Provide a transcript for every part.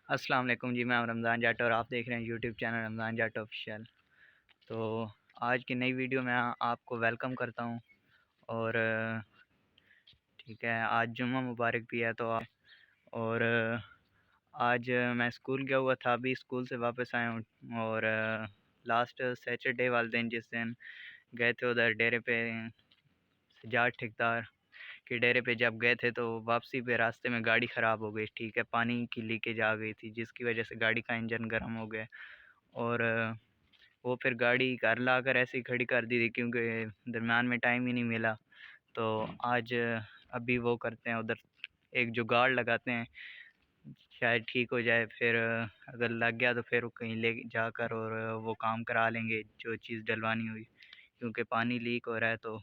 अस्सलाम वालेकुम जी। मैं रमज़ान जाट और आप देख रहे हैं YouTube channel Ramzan Jat official. तो आज की नई वीडियो में आपको वेलकम करता हूं। और ठीक है, आज जुम्मा मुबारक भी है और आज मैं स्कूल गया हुआ था, अभी स्कूल से वापस आया हूं। और लास्ट सैटरडे वाले दिन जिस दिन गए थे उधर डेरे पे, सजाद ठेकेदार के डेरे पे जब गए थे, तो वापसी पे रास्ते में गाड़ी ख़राब हो गई। ठीक है, पानी की लीकेज आ गई थी जिसकी वजह से गाड़ी का इंजन गर्म हो गया। और वो फिर गाड़ी घर ला कर ऐसे ही खड़ी कर दी थी क्योंकि दरम्यान में टाइम ही नहीं मिला। तो आज अभी वो करते हैं, उधर एक जुगाड़ लगाते हैं, शायद ठीक हो जाए। फिर अगर लग गया तो फिर कहीं ले जाकर और वो काम करा लेंगे जो चीज़ डलवानी हुई, क्योंकि पानी लीक हो रहा है तो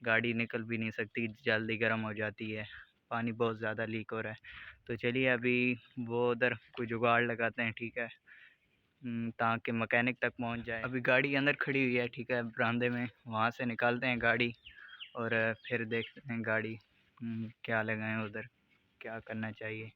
गाड़ी निकल भी नहीं सकती, जल्दी गर्म हो जाती है, पानी बहुत ज़्यादा लीक हो रहा है। तो चलिए अभी वो उधर कोई जुगाड़ लगाते हैं, ठीक है, ताकि मैकेनिक तक पहुंच जाए। अभी गाड़ी अंदर खड़ी हुई है, ठीक है, बरामदे में, वहाँ से निकालते हैं गाड़ी और फिर देखते हैं गाड़ी क्या लगाएं, उधर क्या करना चाहिए।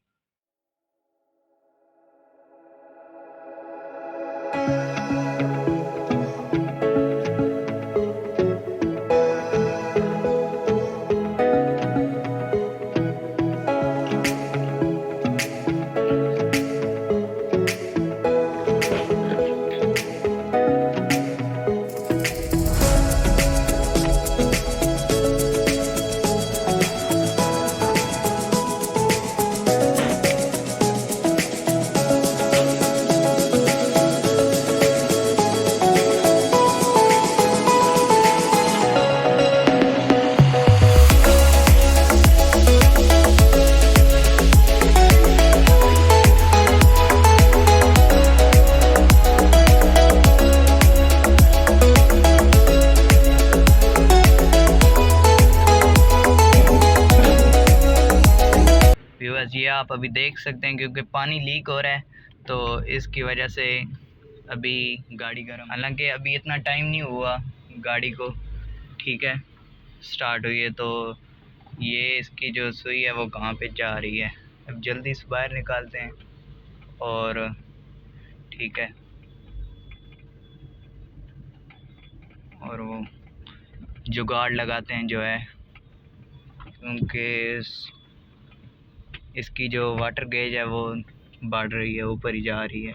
व्यूअर्स, ये आप अभी देख सकते हैं क्योंकि पानी लीक हो रहा है तो इसकी वजह से अभी गाड़ी गर्म, हालांकि अभी इतना टाइम नहीं हुआ गाड़ी को, ठीक है, स्टार्ट हुई है। तो ये इसकी जो सुई है वो कहाँ पे जा रही है, अब जल्दी से बाहर निकालते हैं और ठीक है, और वो जुगाड़ लगाते हैं जो है, क्योंकि इसकी जो वाटर गेज है वो बढ़ रही है, ऊपर ही जा रही है।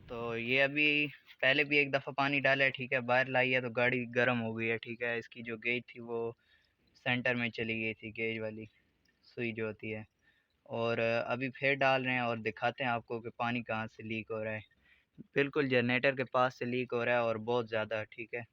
तो ये अभी पहले भी एक दफ़ा पानी डाला है, ठीक है, बाहर लाई है तो गाड़ी गर्म हो गई है, ठीक है। इसकी जो गेज थी वो सेंटर में चली गई थी, गेज वाली सुई जो होती है। और अभी फिर डाल रहे हैं और दिखाते हैं आपको कि पानी कहाँ से लीक हो रहा है। बिल्कुल जनरेटर के पास से लीक हो रहा है और बहुत ज़्यादा, ठीक है।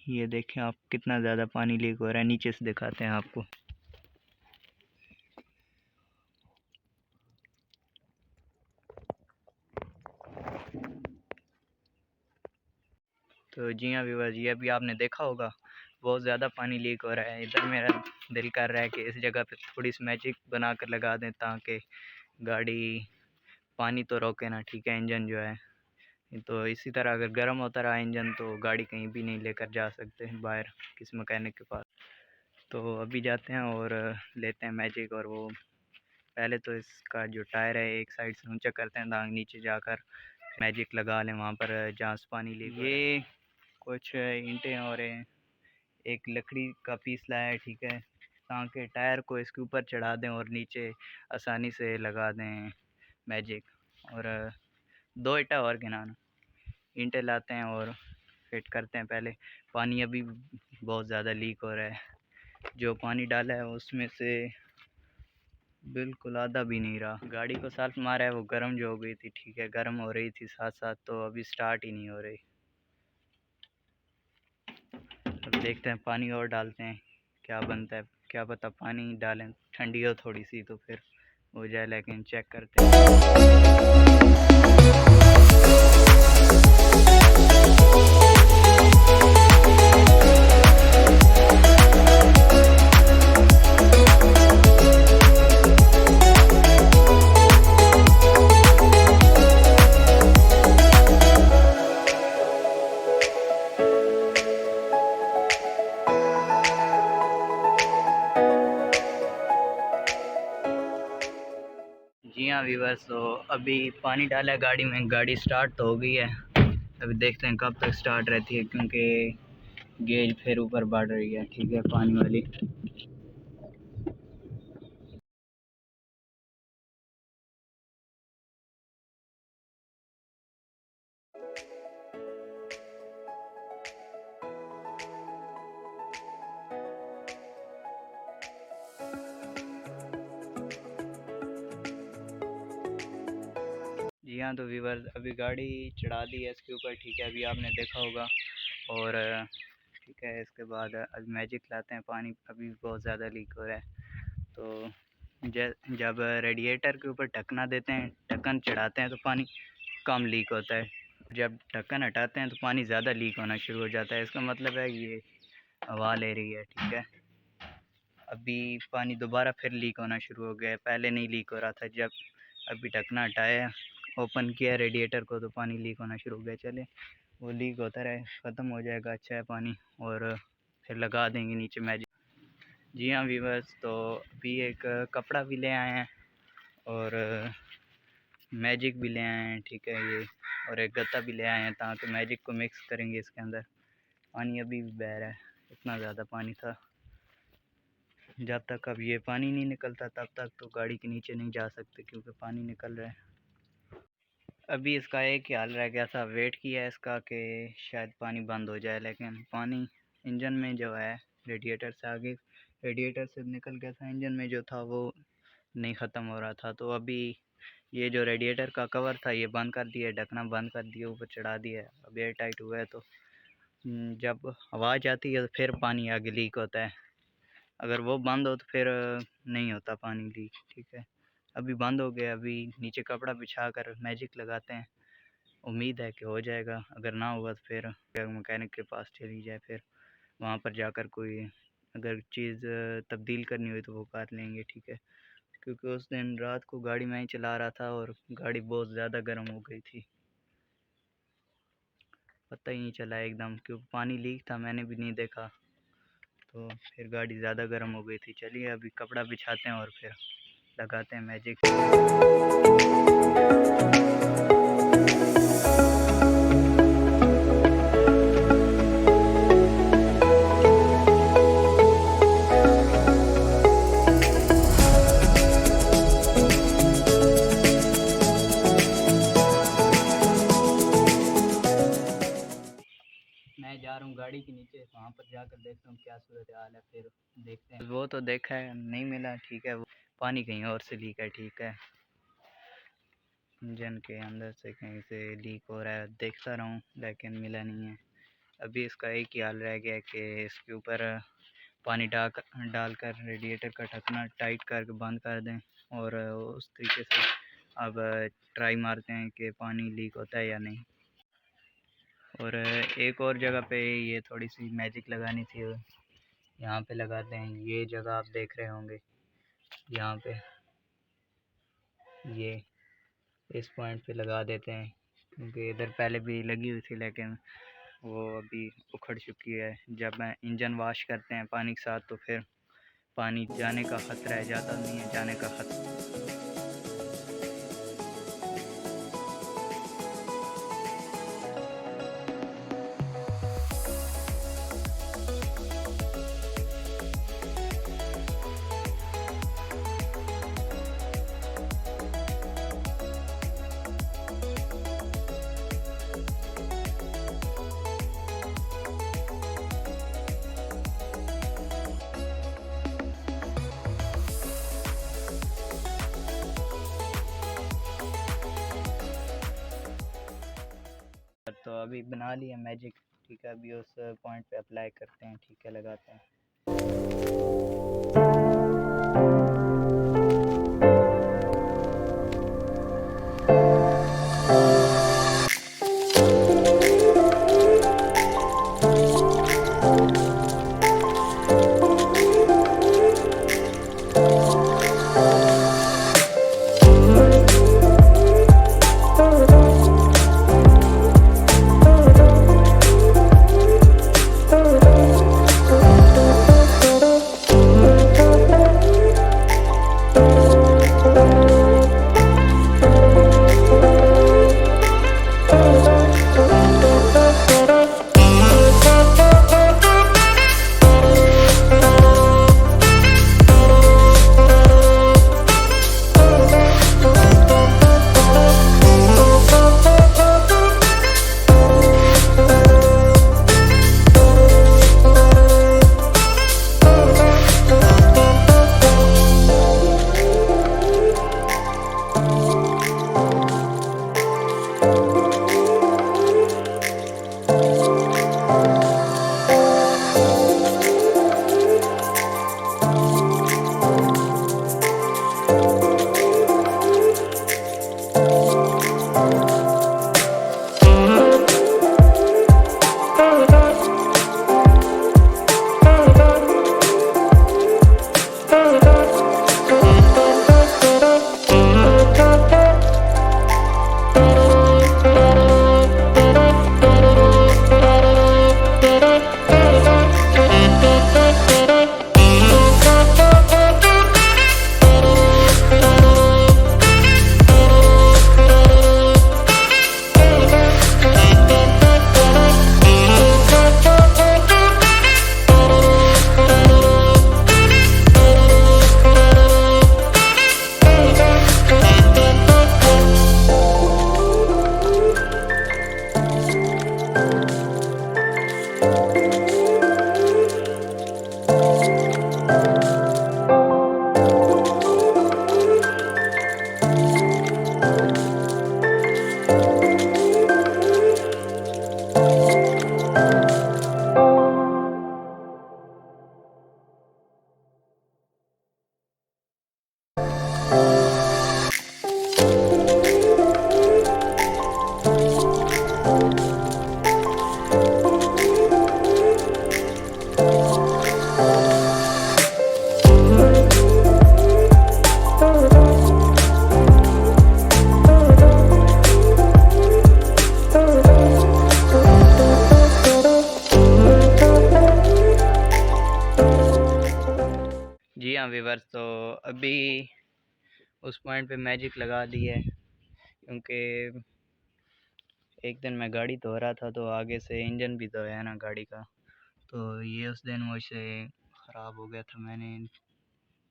ये देखें आप, कितना ज़्यादा पानी लीक हो रहा है, नीचे से दिखाते हैं आपको। तो जी हाँ व्यूअर्स, ये अभी आपने देखा होगा बहुत ज़्यादा पानी लीक हो रहा है। इधर मेरा दिल कर रहा है कि इस जगह पे थोड़ी सी मैजिक बना कर लगा दें ताकि गाड़ी पानी तो रोके ना, ठीक है, इंजन जो है। तो इसी तरह अगर गर्म होता रहा इंजन तो गाड़ी कहीं भी नहीं लेकर जा सकते बाहर किसी मैकेनिक के पास। तो अभी जाते हैं और लेते हैं मैजिक, और वो पहले तो इसका जो टायर है एक साइड से ऊंचा करते हैं ताकि नीचे जाकर मैजिक लगा लें वहाँ पर जहाँ से पानी लीक। ये कुछ ईंटें और एक लकड़ी का पीस लाया है, ठीक है, ताकि टायर को इसके ऊपर चढ़ा दें और नीचे आसानी से लगा दें मैजिक। और दो ईंटा और गिनाना, ईंटें लाते हैं और फिट करते हैं। पहले पानी अभी बहुत ज़्यादा लीक हो रहा है, जो पानी डाला है उसमें से बिल्कुल आधा भी नहीं रहा। गाड़ी को साल्ट मारा है, वो गर्म जो हो गई थी, ठीक है, गर्म हो रही थी साथ साथ, तो अभी स्टार्ट ही नहीं हो रही। अब देखते हैं, पानी और डालते हैं, क्या बनता है, क्या पता पानी डालें ठंडी हो थोड़ी सी तो फिर हो जाए, लेकिन चेक करते हैं। व्यूअर्स, तो अभी पानी डाला है गाड़ी में, गाड़ी स्टार्ट तो हो गई है। अभी देखते हैं कब तक स्टार्ट रहती है, क्योंकि गेज फिर ऊपर बढ़ रही है। ठीक है, पानी वाली। जी हाँ, तो व्यूअर्स अभी गाड़ी चढ़ा दी है इसके ऊपर। ठीक है, अभी आपने देखा होगा। और ठीक है, इसके बाद अभी मैजिक लाते हैं। पानी अभी बहुत ज़्यादा लीक हो रहा है। तो जब रेडिएटर के ऊपर ढक्कना देते हैं, ढक्कन चढ़ाते हैं, तो पानी कम लीक होता है। जब ढक्कन हटाते हैं तो पानी ज़्यादा लीक होना शुरू हो जाता है। इसका मतलब है ये हवा ले रही है। ठीक है, अभी पानी दोबारा फिर लीक होना शुरू हो गया है। पहले नहीं लीक हो रहा था। जब अभी ढक्कना हटाया, ओपन किया रेडिएटर को, तो पानी लीक होना शुरू हो गया। चले, वो लीक होता रहे, ख़त्म हो जाएगा। अच्छा है पानी। और फिर लगा देंगे नीचे मैजिक। जी हाँ व्यूअर्स, तो अभी एक कपड़ा भी ले आए हैं और मैजिक भी ले आए हैं। ठीक है, ये और एक गत्ता भी ले आए हैं, ताकि मैजिक को मिक्स करेंगे इसके अंदर। पानी अभी भी बह रहा है, इतना ज़्यादा पानी था। जब तक अब ये पानी नहीं निकलता तब तक तो गाड़ी के नीचे नहीं जा सकते, क्योंकि पानी निकल रहा है। अभी इसका एक ही हाल रह गया था, वेट किया इसका कि शायद पानी बंद हो जाए, लेकिन पानी इंजन में जो है रेडिएटर से आगे, रेडिएटर से निकल गया था। इंजन में जो था वो नहीं ख़त्म हो रहा था। तो अभी ये जो रेडिएटर का कवर था ये बंद कर दिया, ढकना बंद कर दिया, ऊपर चढ़ा दिया। अब एयर टाइट हुआ है, तो जब आवाज़ आती है तो फिर पानी आगे लीक होता है। अगर वो बंद हो तो फिर नहीं होता पानी लीक। ठीक है, अभी बंद हो गया। अभी नीचे कपड़ा बिछा कर मैजिक लगाते हैं। उम्मीद है कि हो जाएगा। अगर ना हुआ तो फिर मैकेनिक के पास चली जाए, फिर वहाँ पर जाकर कोई अगर चीज़ तब्दील करनी हुई तो वो कर लेंगे। ठीक है, क्योंकि उस दिन रात को गाड़ी मैं ही चला रहा था और गाड़ी बहुत ज़्यादा गर्म हो गई थी, पता ही नहीं चला एकदम, क्योंकि पानी लीक था, मैंने भी नहीं देखा। तो फिर गाड़ी ज़्यादा गर्म हो गई थी। चलिए, अभी कपड़ा बिछाते हैं और फिर लगाते हैं मैजिक। मैं जा रहा हूँ गाड़ी के नीचे, वहाँ पर जाकर देखता हूँ क्या सूरत हाल है, फिर देखते हैं। वो तो देखा है, नहीं मिला। ठीक है, वो पानी कहीं और से लीक है। ठीक है, इंजन के अंदर से कहीं से लीक हो रहा है, देखता रहा हूँ, लेकिन मिला नहीं है। अभी इसका एक ही हाल रह गया है कि इसके ऊपर पानी डालकर रेडिएटर का ढक्कना टाइट करके बंद कर दें, और उस तरीके से अब ट्राई मारते हैं कि पानी लीक होता है या नहीं। और एक और जगह पे ये थोड़ी सी मैजिक लगानी थी, यहाँ पे लगाते हैं। ये जगह आप देख रहे होंगे, यहाँ पे ये इस पॉइंट पे लगा देते हैं, क्योंकि इधर पहले भी लगी हुई थी, लेकिन वो अभी उखड़ चुकी है। जब मैं इंजन वॉश करते हैं पानी के साथ, तो फिर पानी जाने का ख़तरा है, ज़्यादा नहीं है, जाने का ख़तरा। तो अभी बना लिया मैजिक। ठीक है, अभी उस पॉइंट पे अप्लाई करते हैं। ठीक है, लगाते हैं। व्यूवर्स, तो अभी उस पॉइंट पे मैजिक लगा दी है, क्योंकि एक दिन मैं गाड़ी धो रहा था तो आगे से इंजन भी धोया ना गाड़ी का, तो ये उस दिन मुझसे ख़राब हो गया था, मैंने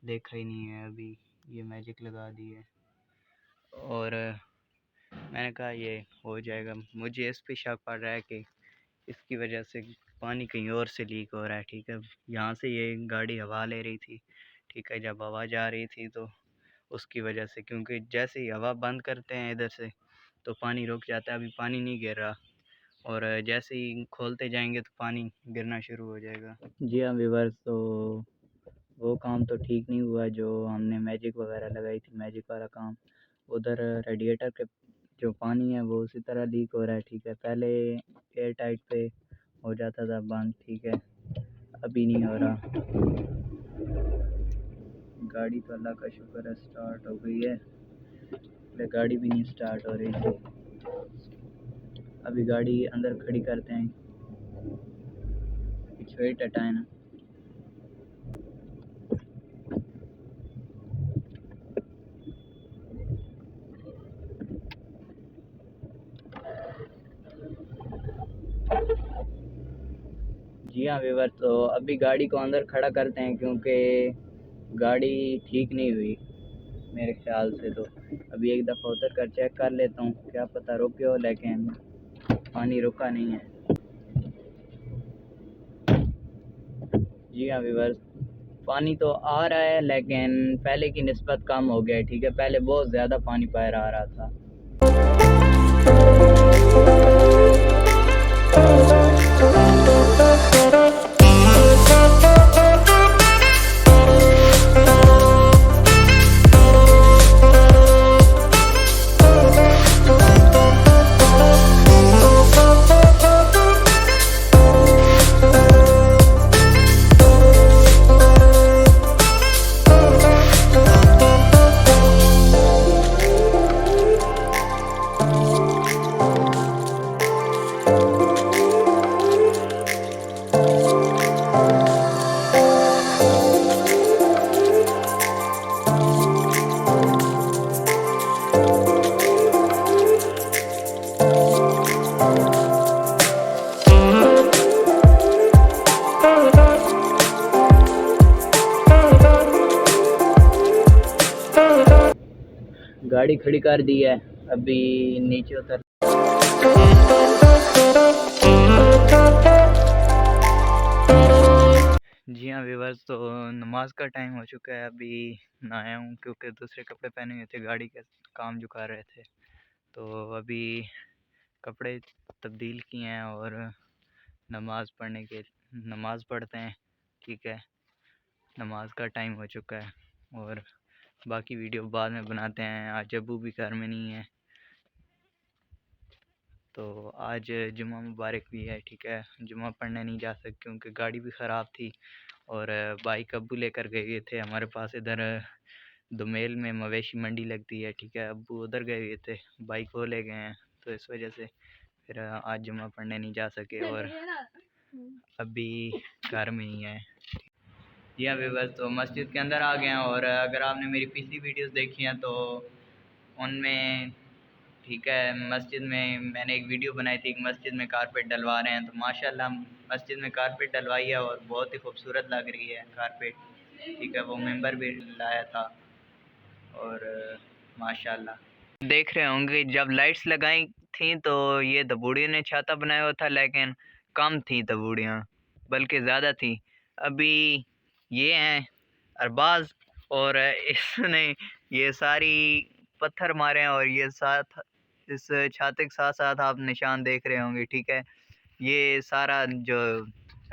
देखा ही नहीं है। अभी ये मैजिक लगा दी है और मैंने कहा ये हो जाएगा। मुझे इस पे शक पड़ रहा है कि इसकी वजह से पानी कहीं और से लीक हो रहा है। ठीक है, यहाँ से ये गाड़ी हवा ले रही थी, ठीक है, जब हवा जा रही थी तो उसकी वजह से, क्योंकि जैसे ही हवा बंद करते हैं इधर से तो पानी रुक जाता है। अभी पानी नहीं गिर रहा और जैसे ही खोलते जाएंगे तो पानी गिरना शुरू हो जाएगा। जी हाँ व्यूअर्स, तो वो काम तो ठीक नहीं हुआ जो हमने मैजिक वगैरह लगाई थी, मैजिक वाला काम। उधर रेडिएटर के जो पानी है वो उसी तरह लीक हो रहा है। ठीक है, पहले एयर टाइट पे हो जाता था बंद, ठीक है, अभी नहीं हो रहा। गाड़ी तो अल्लाह का शुक्र है स्टार्ट हो गई है, पहले गाड़ी भी नहीं स्टार्ट हो रही थी। अभी गाड़ी अंदर खड़ी करते हैं, कुछ वेट हटाए ना। जी हाँ व्यूअर, तो अभी गाड़ी को अंदर खड़ा करते हैं, क्योंकि गाड़ी ठीक नहीं हुई मेरे ख्याल से। तो अभी एक दफ़ा उतर कर चेक कर लेता हूँ, क्या पता रुके हो, लेकिन पानी रुका नहीं है। जी हाँ व्यूअर्स, पानी तो आ रहा है लेकिन पहले की निस्बत कम हो गया है। ठीक है, पहले बहुत ज़्यादा पानी बाहर आ रहा था। गाड़ी खड़ी कर दी है, अभी नीचे उतर। जी हाँ व्यूअर्स, तो नमाज का टाइम हो चुका है। अभी नहाया हूँ क्योंकि दूसरे कपड़े पहने हुए थे, गाड़ी के काम जो कर रहे थे, तो अभी कपड़े तब्दील किए हैं और नमाज़ पढ़ते हैं। ठीक है, नमाज का टाइम हो चुका है और बाकी वीडियो बाद में बनाते हैं। आज अबू भी घर में नहीं है, तो आज जुम्मा मुबारक भी है। ठीक है, जुम्मा पढ़ने नहीं जा सकते क्योंकि गाड़ी भी ख़राब थी और बाइक अब्बू लेकर गए थे हमारे पास। इधर दुमेल में मवेशी मंडी लगती है, ठीक है, अब्बू उधर गए हुए थे, बाइक वो ले गए हैं, तो इस वजह से फिर आज जुम्मा पढ़ने नहीं जा सके और अभी घर में ही है। जी हाँ व्यूअर्स, तो मस्जिद के अंदर आ गए हैं और अगर आपने मेरी पिछली वीडियोस देखी हैं तो उनमें, ठीक है, मस्जिद में मैंने एक वीडियो बनाई थी कि मस्जिद में कारपेट डलवा रहे हैं, तो माशाल्लाह मस्जिद में कारपेट डलवाई है और बहुत ही खूबसूरत लग रही है कारपेट। ठीक है, वो मेंबर भी लाया था और माशाल्लाह देख रहे होंगे जब लाइट्स लगाई थी तो ये दबूड़ियों ने छाता बनाया हुआ था, लेकिन कम थी दबूड़ियाँ, बल्कि ज़्यादा थी। अभी ये हैं अरबाज और इसने ये सारी पत्थर मारे हैं और ये साथ इस छाते के साथ साथ आप निशान देख रहे होंगे। ठीक है, ये सारा जो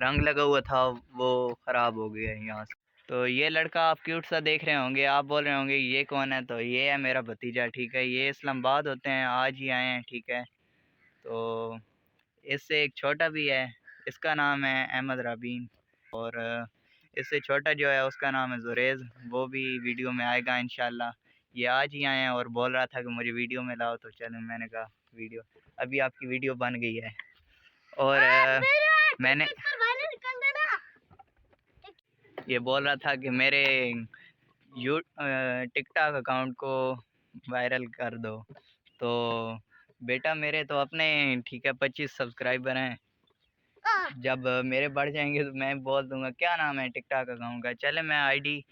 रंग लगा हुआ था वो ख़राब हो गया है यहाँ से। तो ये लड़का आप क्यूट सा देख रहे होंगे, आप बोल रहे होंगे ये कौन है, तो ये है मेरा भतीजा। ठीक है, ये इस्लामाबाद होते हैं, आज ही आए हैं। ठीक है, तो इससे एक छोटा भी है, इसका नाम है अहमद राबीन और इससे छोटा जो है उसका नाम है जुरेज़, वो भी वीडियो में आएगा इंशाल्लाह। ये आज ही आए हैं और बोल रहा था कि मुझे वीडियो में लाओ, तो चलो मैंने कहा वीडियो, अभी आपकी वीडियो बन गई है। और मैंने ये बोल रहा था कि मेरे यू टिकटॉक अकाउंट को वायरल कर दो। तो बेटा मेरे तो अपने ठीक है 25 सब्सक्राइबर हैं। जब मेरे बढ़ जाएंगे तो मैं बोल दूंगा क्या नाम है टिकटॉक अकाउंट का, चले मैं आईडी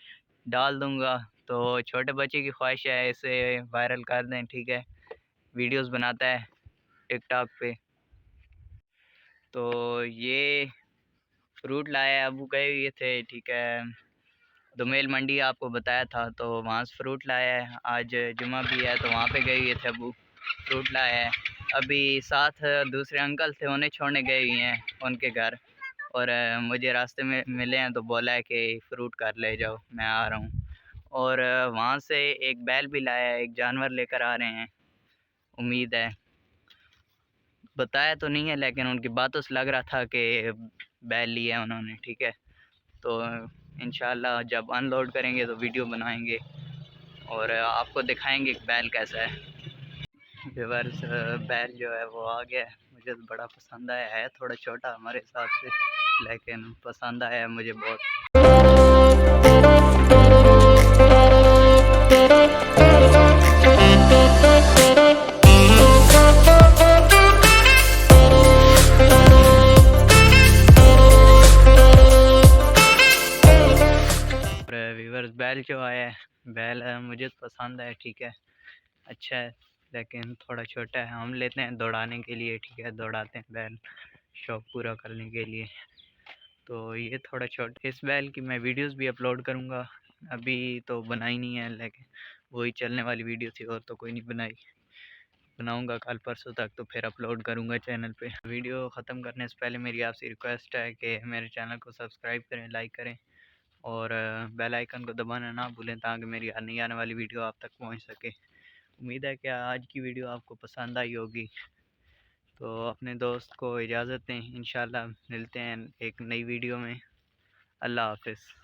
डाल दूंगा। तो छोटे बच्चे की ख्वाहिश है इसे वायरल कर दें, ठीक है। वीडियोस बनाता है टिकटॉक पे। तो ये फ्रूट लाया, अबू गए हुए थे, ठीक है। दोमेल मंडी आपको बताया था, तो वहाँ से फ्रूट लाया है। आज जुम्मा भी है तो वहाँ पे गए हुए थे अबू, फ्रूट लाया है। अभी साथ दूसरे अंकल थे, उन्हें छोड़ने गए हुए हैं उनके घर। और मुझे रास्ते में मिले हैं तो बोला है कि फ़्रूट कर ले जाओ, मैं आ रहा हूँ। और वहाँ से एक बैल भी लाया है, एक जानवर लेकर आ रहे हैं। उम्मीद है, बताया तो नहीं है लेकिन उनकी बातों से लग रहा था कि बैल लिया है उन्होंने, ठीक है। तो इंशाल्लाह जब अनलोड करेंगे तो वीडियो बनाएंगे और आपको दिखाएंगे कि बैल कैसा है। व्यूअर्स, बैल जो है वो आ गया है, मुझे तो बड़ा पसंद आया है। थोड़ा छोटा हमारे हिसाब से लेकिन पसंद आया है मुझे बहुत। और व्यूअर्स, बैल जो आया है, बैल मुझे तो पसंद है, ठीक है, अच्छा है। लेकिन थोड़ा छोटा है, हम लेते हैं दौड़ाने के लिए, ठीक है, दौड़ाते हैं बैल शौक पूरा करने के लिए। तो ये थोड़ा छोटा, इस बैल की मैं वीडियोस भी अपलोड करूँगा। अभी तो बनाई नहीं है लेकिन वही चलने वाली वीडियो थी और तो कोई नहीं बनाई। बनाऊँगा कल परसों तक तो फिर अपलोड करूँगा चैनल पे। वीडियो ख़त्म करने से पहले मेरी आपसे रिक्वेस्ट है कि मेरे चैनल को सब्सक्राइब करें, लाइक करें और बेल आइकन को दबाना ना भूलें ताकि मेरी नई आने वाली वीडियो आप तक पहुंच सके। उम्मीद है कि आज की वीडियो आपको पसंद आई होगी। तो अपने दोस्त को इजाज़त दें, इंशाल्लाह मिलते हैं एक नई वीडियो में। अल्लाह हाफ़िज़।